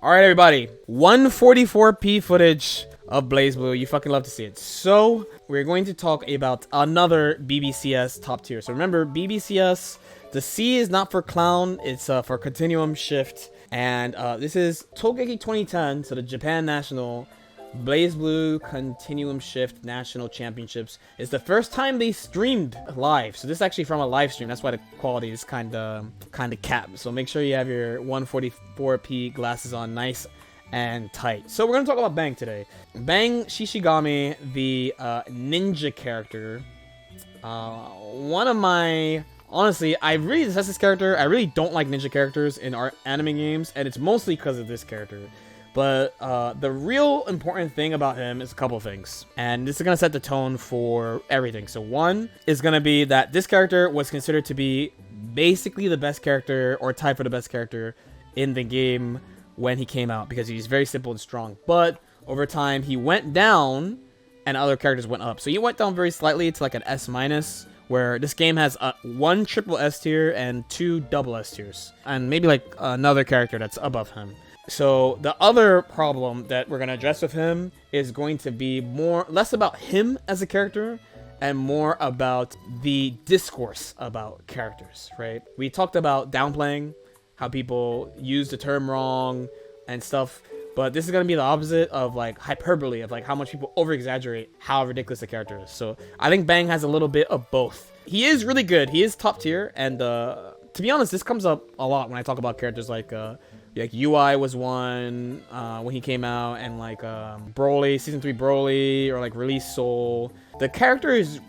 All right, everybody. 144p footage of Blazblue. You fucking love to see it. So we're going to talk about another BBCS top tier. So remember, BBCS, the C is not for clown. It's for Continuum Shift. And this is Tokeki 2010, so the Japan National Blazblue Continuum Shift National Championships. It's the first time they streamed live, so this is actually from a live stream. That's why the quality is kind of capped. So make sure you have your 144p glasses on, nice and tight. So we're gonna talk about Bang today. Bang Shishigami, the ninja character. One of my Honestly, I really detest this character. I really don't like ninja characters in our anime games, and it's mostly because of this character. But the real important thing about him is a couple things. And this is going to set the tone for everything. So one is going to be that this character was considered to be basically the best character or tied for the best character in the game when he came out. Because he's very simple and strong. But over time, he went down and other characters went up. So he went down very slightly to like an S-, where this game has one triple S tier and two double S tiers. And maybe like another character that's above him. So the other problem that we're going to address with him is going to be less about him as a character and more about the discourse about characters, right? We talked about downplaying, how people use the term wrong and stuff, but this is going to be the opposite of like hyperbole, of like how much people over-exaggerate how ridiculous the character is. So I think Bang has a little bit of both. He is really good. He is top tier, and to be honest, this comes up a lot when I talk about characters like UI was one when he came out, and like Broly, Season 3 Broly, or like Release Soul. The character is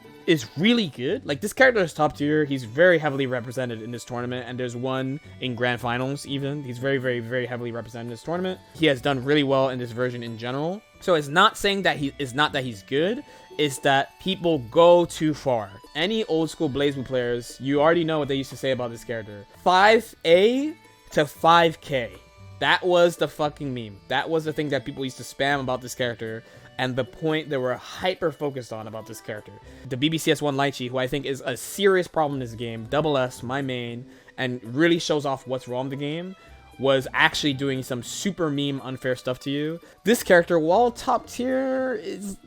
really good. Like, this character is top tier. He's very heavily represented in this tournament, and there's one in Grand Finals even. He's very, very, very heavily represented in this tournament. He has done really well in this version in general. So it's not saying that he's good. It's that people go too far. Any old school Blazblue players, you already know what they used to say about this character. 5A to 5K. That was the fucking meme. That was the thing that people used to spam about this character, and the point they were hyper focused on about this character. The BBCS1 Lychee, who I think is a serious problem in this game, double S, my main, and really shows off what's wrong with the game, was actually doing some super meme unfair stuff to you. This character, while top tier,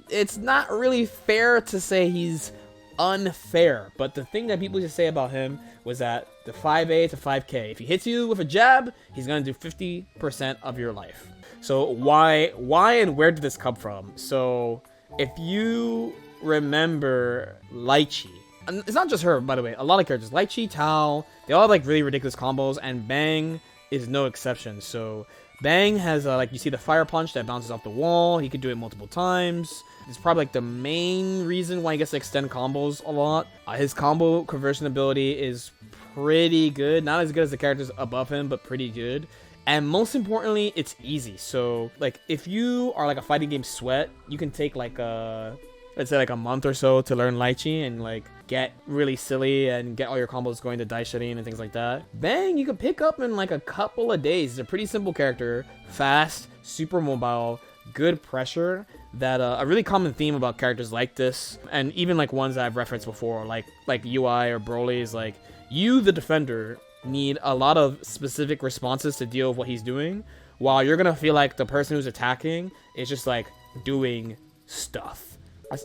it's not really fair to say he's unfair, but the thing that people used to say about him was that the 5A to 5K, if he hits you with a jab, he's gonna do 50% of your life. So why and where did this come from? So if you remember Lychee, and it's not just her, by the way, a lot of characters, Lychee, Tao, they all have like really ridiculous combos, and Bang is no exception. So Bang has like, you see the fire punch that bounces off the wall. He could do it multiple times. It's probably like the main reason why he gets to extend combos a lot. His combo conversion ability is pretty good. Not as good as the characters above him, but pretty good. And most importantly, it's easy. So like, if you are like a fighting game sweat, you can take like let's say like a month or so to learn Lychee and like get really silly and get all your combos going to die shutting and things like that. Bang, you can pick up in like a couple of days. He's a pretty simple character, fast, super mobile, good pressure. That a really common theme about characters like this, and even like ones that I've referenced before, like UI or Broly, is like, you, the defender, need a lot of specific responses to deal with what he's doing, while you're gonna feel like the person who's attacking is just like doing stuff.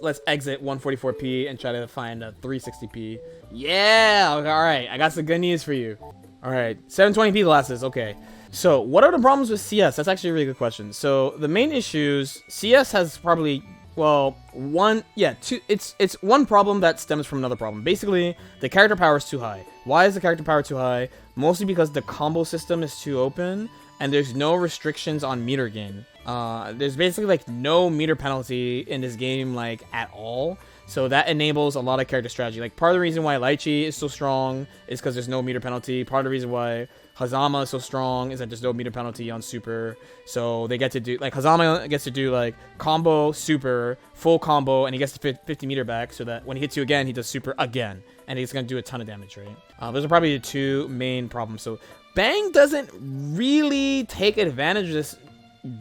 Let's exit 144p and try to find a 360p. Yeah, all right, I got some good news for you. All right, 720p glasses. Okay. So what are the problems with CS? That's actually a really good question. So the main issues, CS has probably, well, it's one problem that stems from another problem. Basically, the character power is too high. Why is the character power too high? Mostly because the combo system is too open, and there's no restrictions on meter gain. There's basically like no meter penalty in this game, like at all. So that enables a lot of character strategy. Like, part of the reason why Lychee is so strong is because there's no meter penalty. Part of the reason why Hazama is so strong is that there's no meter penalty on super. So they get to do, like, Hazama gets to do like combo, super, full combo, and he gets to 50 meter back, so that when he hits you again, he does super again, and he's gonna do a ton of damage, right? Those are probably the two main problems. So Bang doesn't really take advantage of this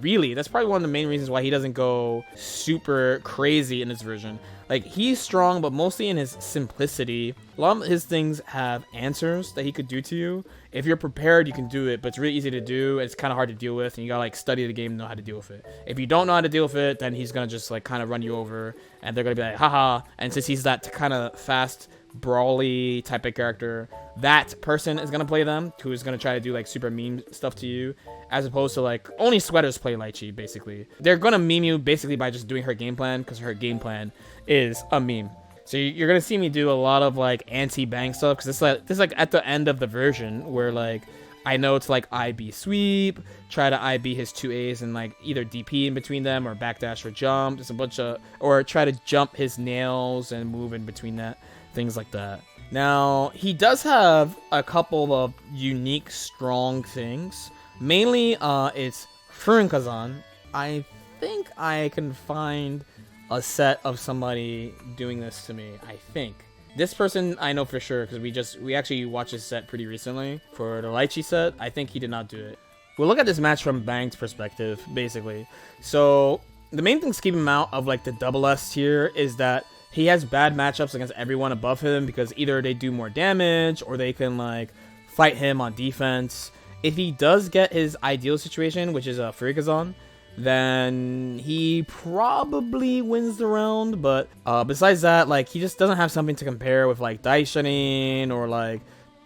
really, that's probably one of the main reasons why he doesn't go super crazy in this version. Like, he's strong, but mostly in his simplicity. A lot of his things have answers that he could do to you. If you're prepared, you can do it, but it's really easy to do. It's kind of hard to deal with, and you gotta, like, study the game to know how to deal with it. If you don't know how to deal with it, then he's gonna just, like, kind of run you over, and they're gonna be like, haha. And since he's that kind of fast, brawly type of character, that person is gonna play them, who is gonna try to do, like, super meme stuff to you, as opposed to, like, only sweaters play Lychee, basically. They're gonna meme you basically by just doing her game plan, because her game plan is a meme. So you're gonna see me do a lot of, like, anti-bang stuff, because this is like at the end of the version where, like, I know it's like IB sweep, try to IB his 2As and, like, either DP in between them or backdash or jump. There's a bunch of, or try to jump his nails and move in between that, things like that. Now, he does have a couple of unique, strong things. Mainly, it's Furin-Kazan. I think I can find a set of somebody doing this to me. I think this person I know for sure, because we actually watched this set pretty recently for the Lychee set. I think he did not do it. We'll look at this match from Bang's perspective, basically. So the main thing to keep him out of, like, the double S tier is that he has bad matchups against everyone above him, because either they do more damage or they can, like, fight him on defense. If he does get his ideal situation, which is a Furin-Kazan, then he probably wins the round. But besides that, like, he just doesn't have something to compare with, like, Daishanin or, like,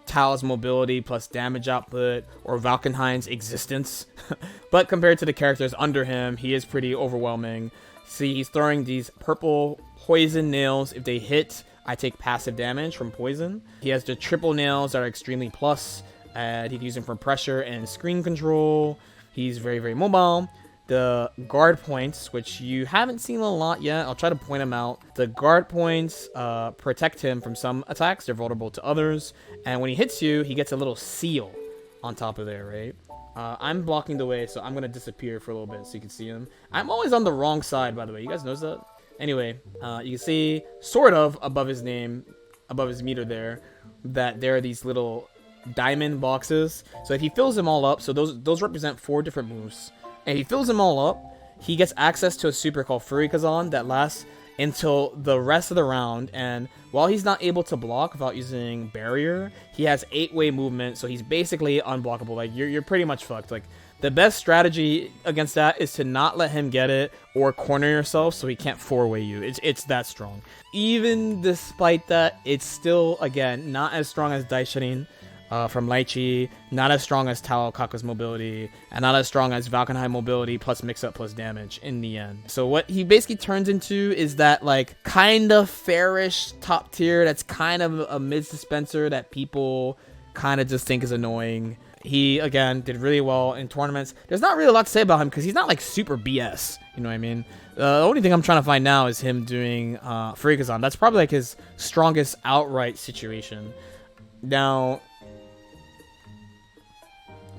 Tao's mobility plus damage output or Valkenheim's existence. But compared to the characters under him, he is pretty overwhelming. See, he's throwing these purple poison nails. If they hit, I take passive damage from poison. He has the triple nails that are extremely plus. He can use them for pressure and screen control. He's very, very mobile. The guard points, which you haven't seen a lot yet, I'll try to point them out. The guard points protect him from some attacks. They're vulnerable to others. And when he hits you, he gets a little seal on top of there, right? I'm blocking the way, so I'm going to disappear for a little bit so you can see him. I'm always on the wrong side, by the way. You guys notice that? Anyway, you can see sort of above his name, above his meter there, that there are these little diamond boxes. So if he fills them all up, so those represent 4 different moves. And if he fills them all up, he gets access to a super called Furin-Kazan that lasts until the rest of the round. And while he's not able to block without using barrier, he has 8-way movement, so he's basically unblockable. Like, you're pretty much fucked. Like, the best strategy against that is to not let him get it or corner yourself so he can't 4-way you. It's that strong. Even despite that, it's still, again, not as strong as Daishanin from Lychee, not as strong as Tao Kaka's mobility, and not as strong as Valkenheim mobility plus mix-up plus damage in the end. So what he basically turns into is that, like, kind of fairish top tier that's kind of a mid-dispenser that people kind of just think is annoying. He, again, did really well in tournaments. There's not really a lot to say about him because he's not, like, super BS. You know what I mean? The only thing I'm trying to find now is him doing Furin-Kazan. That's probably, like, his strongest outright situation. Now,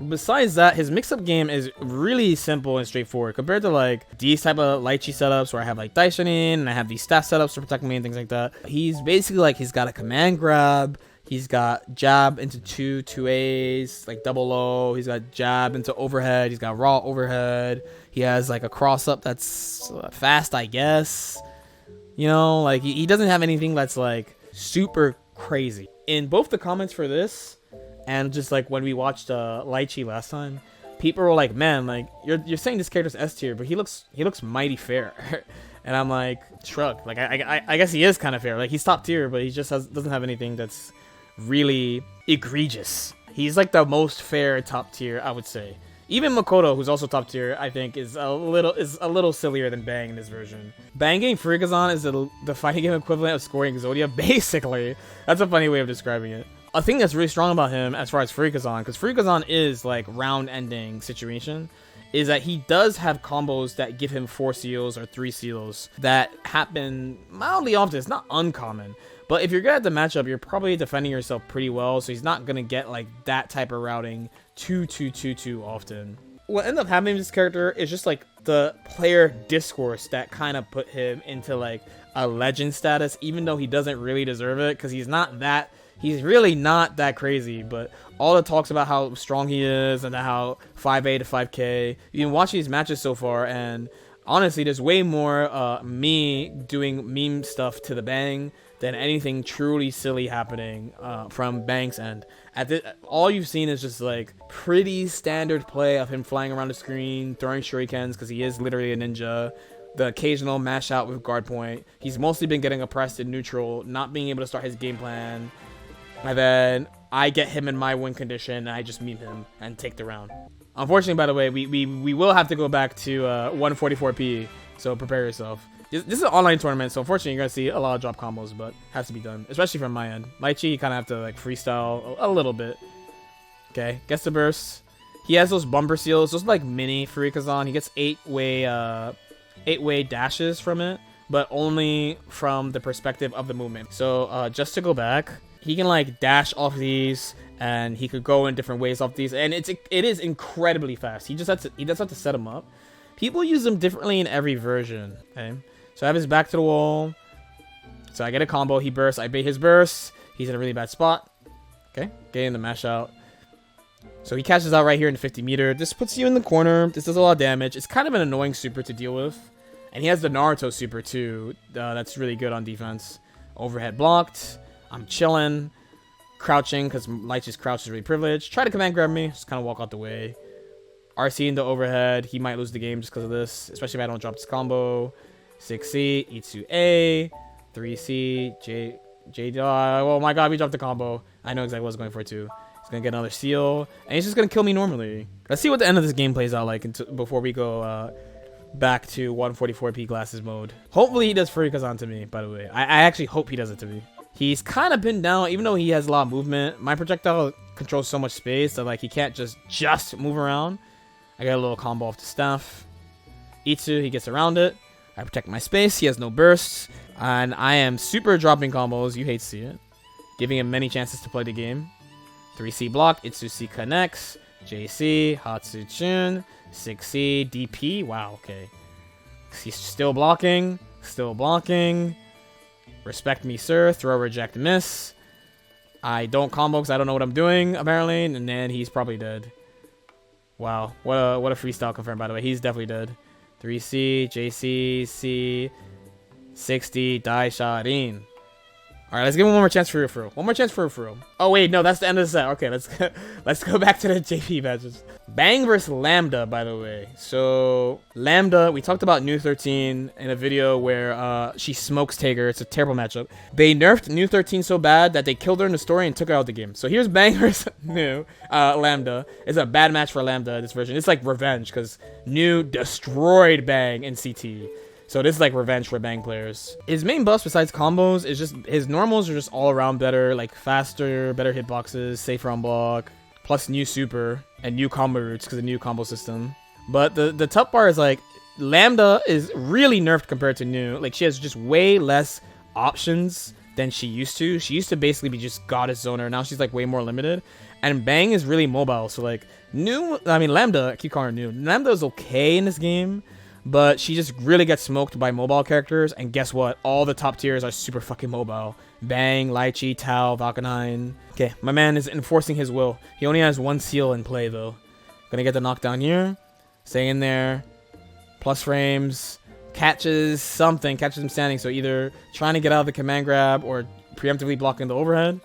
besides that, his mix-up game is really simple and straightforward compared to, like, these type of Lychee setups where I have, like, Daishanin and I have these staff setups to protect me and things like that. He's basically, like, he's got a command grab. He's got jab into 2As, like double low. He's got jab into overhead. He's got raw overhead. He has, like, a cross-up that's fast, I guess. You know, like, he doesn't have anything that's, like, super crazy. In both the comments for this and just, like, when we watched Lychee last time, people were like, man, like, you're saying this character's S tier, but he looks mighty fair. And I'm like, shrug. Like, I guess he is kind of fair. Like, he's top tier, but he just doesn't have anything that's really egregious. He's, like, the most fair top tier, I would say. Even Makoto, who's also top tier, I think is a little sillier than Bang in this version. Bang getting Furin-Kazan is the fighting game equivalent of scoring Exodia, basically. That's a funny way of describing it. A thing that's really strong about him as far as Furin-Kazan, because Furin-Kazan is, like, round-ending situation, is that he does have combos that give him 4 seals or 3 seals that happen mildly often. It's not uncommon. But if you're good at the matchup, you're probably defending yourself pretty well, so he's not going to get, like, that type of routing too often. What ended up happening with this character is just, like, the player discourse that kind of put him into, like, a legend status, even though he doesn't really deserve it, because he's not that He's really not that crazy, but all the talks about how strong he is and how 5A to 5K. You can watch these matches so far, and honestly, there's way more me doing meme stuff to the Bang than anything truly silly happening from Bang's end. All you've seen is just like pretty standard play of him flying around the screen, throwing shurikens because he is literally a ninja. The occasional mash out with guard point. He's mostly been getting oppressed in neutral, not being able to start his game plan. And then I get him in my win condition, and I just meme him and take the round. Unfortunately, by the way, we will have to go back to 144p, so prepare yourself. This is an online tournament, so unfortunately, you're going to see a lot of drop combos, but has to be done, especially from my end. Lychee, you kind of have to like freestyle a little bit. Okay, gets the burst. He has those bumper seals, those like mini Furikazan. He gets 8-way dashes from it, but only from the perspective of the movement. So just to go back, he can like dash off these, and he could go in different ways off these, and it is incredibly fast. He does have to set him up. People use them differently in every version. Okay, so I have his back to the wall. So I get a combo. He bursts. I bait his burst. He's in a really bad spot. Okay, getting the mash out. So he catches out right here in 50 meter. This puts you in the corner. This does a lot of damage. It's kind of an annoying super to deal with. And he has the Naruto super too. That's really good on defense. Overhead blocked. I'm chilling. Crouching because Lychee's crouch is really privileged. Try to command grab me. Just kind of walk out the way. RC into overhead. He might lose the game just because of this. Especially if I don't drop this combo. 6C. Itsu A. 3C. J. Oh my god, we dropped the combo. I know exactly what I was going for too. He's going to get another seal. And he's just going to kill me normally. Let's see what the end of this game plays out like before we go back to 144p glasses mode. Hopefully he does Furikazan to me, by the way. I actually hope he does it to me. He's kind of been down, even though he has a lot of movement. My projectile controls so much space that like he can't just move around. I got a little combo off the staff. Itsu, he gets around it. I protect my space. He has no bursts. And I am super dropping combos. You hate to see it. Giving him many chances to play the game. 3C block. Itsu C connects. JC. Hatsu Chun. 6C. DP. Wow, okay. He's still blocking. Still blocking. Respect me, sir. Throw, reject, miss. I don't combo because I don't know what I'm doing, apparently. And then he's probably dead. Wow. What a freestyle confirm, by the way. He's definitely dead. 3C, JC, C, 60, die shot in. Alright, let's give him one more chance for real. One more chance for real. Oh wait, no, that's the end of the set. Okay, let's go back to the JP matches. Bang versus Lambda, by the way. So Lambda, we talked about New 13 in a video where she smokes Tager. It's a terrible matchup. They nerfed New 13 so bad that they killed her in the story and took her out of the game. So here's Bang versus New Lambda. It's a bad match for Lambda, this version. It's like revenge because New destroyed Bang in CT. So this is like revenge for Bang players. His main buffs besides combos is just his normals are just all around better, like faster, better hitboxes, safer on block, plus new super and new combo routes because of the new combo system. But the tough part is like Lambda is really nerfed compared to New. Like she has just way less options than she used to. She used to basically be just goddess zoner. Now she's like way more limited. And Bang is really mobile. So like Lambda, I keep calling her New. Lambda is okay in this game. But she just really gets smoked by mobile characters. And guess what? All the top tiers are super fucking mobile. Bang, Lychee, Tao, Valkenine. Okay, my man is enforcing his will. He only has one seal in play, though. Gonna get the knockdown here. Stay in there. Plus frames. Catches something. Catches him standing. So either trying to get out of the command grab or preemptively blocking the overhead.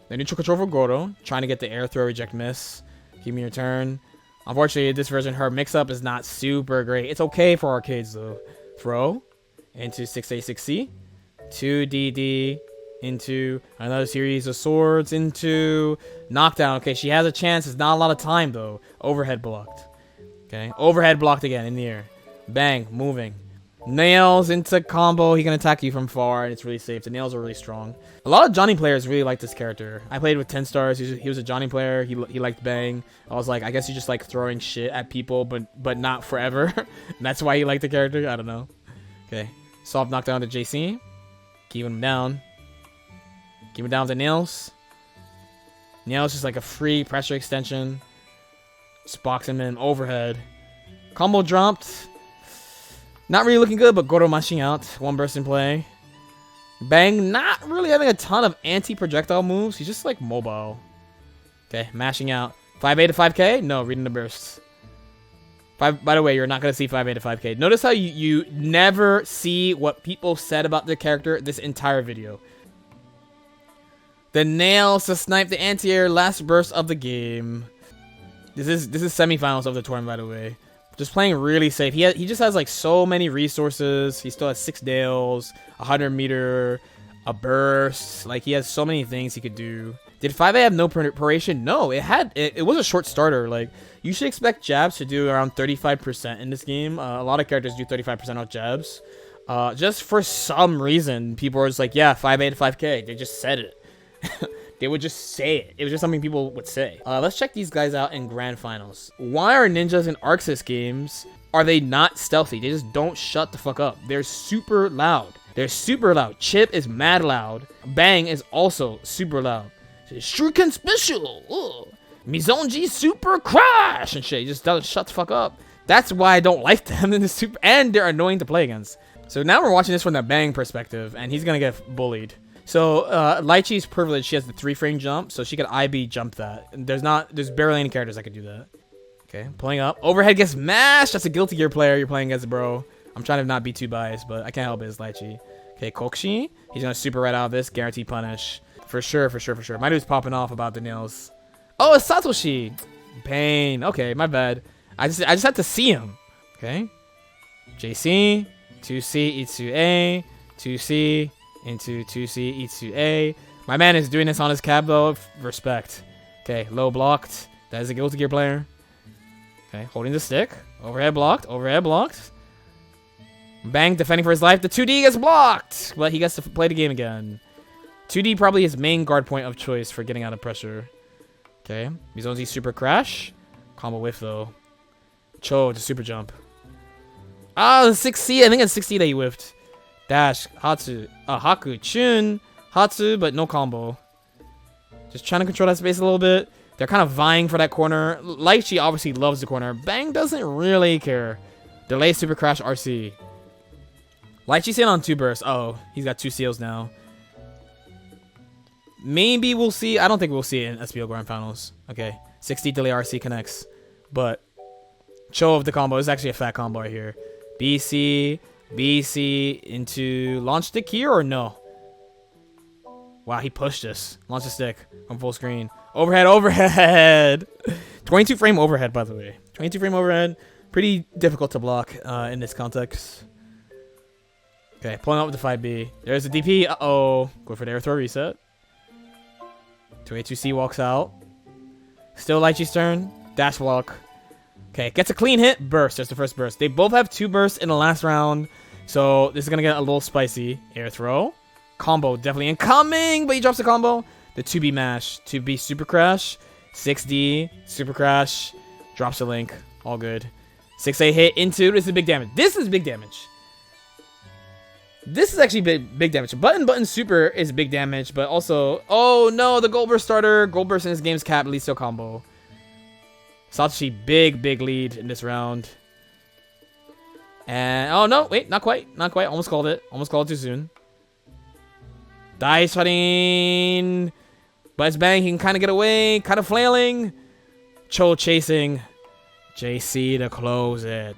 The neutral control for Goro. Trying to get the air throw, reject, miss. Give me your turn. Unfortunately, this version, her mix-up is not super great. It's okay for arcades, though. Throw into 6A6C. 2DD into another series of swords into knockdown. Okay, she has a chance. It's not a lot of time, though. Overhead blocked. Okay, overhead blocked again in the air. Bang, moving. Nails into combo. He can attack you from far, and it's really safe. The nails are really strong. A lot of Johnny players really like this character. I played with 10 stars. He was a Johnny player. He liked Bang. I was like, I guess you just like throwing shit at people, but not forever. That's why he liked the character. I don't know. Okay, soft knockdown to JC. Keeping him down. Keep him down to Nails. Nails just like a free pressure extension. Just box him in overhead. Combo dropped. Not really looking good, but Goro mashing out. One burst in play. Bang, not really having a ton of anti-projectile moves. He's just like mobile. Okay, mashing out. 5A to 5K? No, reading the bursts. By the way, you're not going to see 5A to 5K. Notice how you never see what people said about the character this entire video. The nails to snipe the anti-air last burst of the game. This is semifinals of the tournament, by the way. Just playing really safe. He just has like so many resources. He still has 6 Dales, 100 meter, a burst. Like he has so many things he could do. Did 5A have no preparation? No, it was a short starter. Like you should expect jabs to do around 35% in this game. A lot of characters do 35% off jabs. Just for some reason, people are just like, yeah, 5A to 5K. They just said it. They would just say it. It was just something people would say. Let's check these guys out in grand finals. Why are ninjas in Arxis games, are they not stealthy? They just don't shut the fuck up. They're super loud. They're super loud. Chip is mad loud. Bang is also super loud. Shuriken special. Mizonji super crash and shit. He just doesn't shut the fuck up. That's why I don't like them in the super, and they're annoying to play against. So now we're watching this from the Bang perspective, and he's gonna get bullied. So, Lychee's privileged. She has the 3-frame jump, so she could IB jump that. And there's barely any characters that could do that. Okay, pulling up. Overhead gets mashed. That's a Guilty Gear player you're playing against, bro. I'm trying to not be too biased, but I can't help it. It's Lychee. Okay, Kokshi. He's gonna super right out of this. Guaranteed punish. For sure. My dude's popping off about the nails. Oh, it's Satoshi. Pain. Okay, my bad. I just had to see him. Okay. JC. 2C, E2A. 2C. Into 2C, E2A. My man is doing this on his cab, though. Respect. Okay, low blocked. That is a Guilty Gear player. Okay, holding the stick. Overhead blocked. Overhead blocked. Bang, defending for his life. The 2D gets blocked, but he gets to play the game again. 2D probably his main guard point of choice for getting out of pressure. Okay, Mizonzi super crash. Combo whiff, though. Cho, the super jump. Ah, the 6C. I think it's 6C that he whiffed. Dash, Hatsu, Haku, Chun, Hatsu, but no combo. Just trying to control that space a little bit. They're kind of vying for that corner. Lychee obviously loves the corner. Bang doesn't really care. Delay super crash RC. Lychee's in on 2 bursts. Oh, he's got 2 seals now. Maybe we'll see. I don't think we'll see it in SPO Grand Finals. Okay, 60 delay RC connects. But Cho of the combo is actually a fat combo right here. BC into launch stick here or no? Wow, he pushed us. Launch the stick on full screen. Overhead. 22 frame overhead, by the way. 22 frame overhead. Pretty difficult to block in this context. Okay, pulling up with the 5B. There's the DP. Uh-oh. Go for the air throw reset. 2A2C walks out. Still Lychee's turn. Dash walk. Okay, gets a clean hit. Burst. There's the first burst. They both have 2 bursts in the last round. So this is going to get a little spicy. Air throw. Combo definitely incoming, but he drops the combo. The 2B mash. 2B super crash. 6D. Super crash. Drops the link. All good. 6A hit into. This is big damage. This is big damage. This is actually big damage. Button super is big damage, but also... Oh no, the Goldburst starter. Goldburst in this game's cap leads to a combo. Satoshi, big lead in this round. And, oh no, wait, not quite. Almost called it too soon. Dice shutting. But it's Bang, he can kind of get away, kind of flailing. Cho chasing. JC to close it.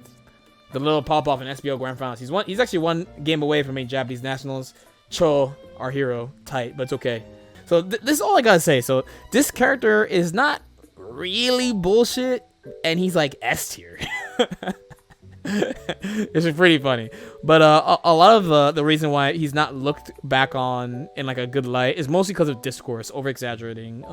The little pop-off in SBO Grand Finals. He's actually 1 game away from making Japanese Nationals. Cho, our hero, tight, but it's okay. So this is all I gotta say. So this character is not really bullshit, and he's like S tier. It's pretty funny, but a lot of the reason why he's not looked back on in like a good light is mostly because of discourse over exaggerating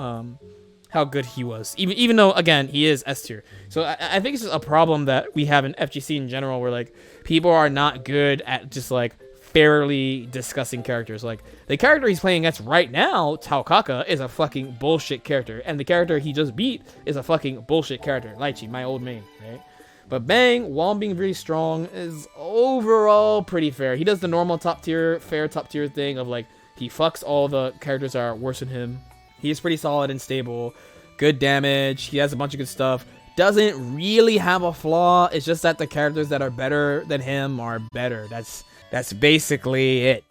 how good he was, even though again he is S tier. So I think it's just a problem that we have in FGC in general, where like people are not good at just like fairly discussing characters. Like the character he's playing against right now, Taokaka, is a fucking bullshit character, and the character he just beat is a fucking bullshit character. Lychee, my old main, right? But Bang, while being really strong, is overall pretty fair. He does the normal top tier thing of like he fucks all the characters that are worse than him. He is pretty solid and stable. Good damage. He has a bunch of good stuff. Doesn't really have a flaw. It's just that the characters that are better than him are better. That's basically it.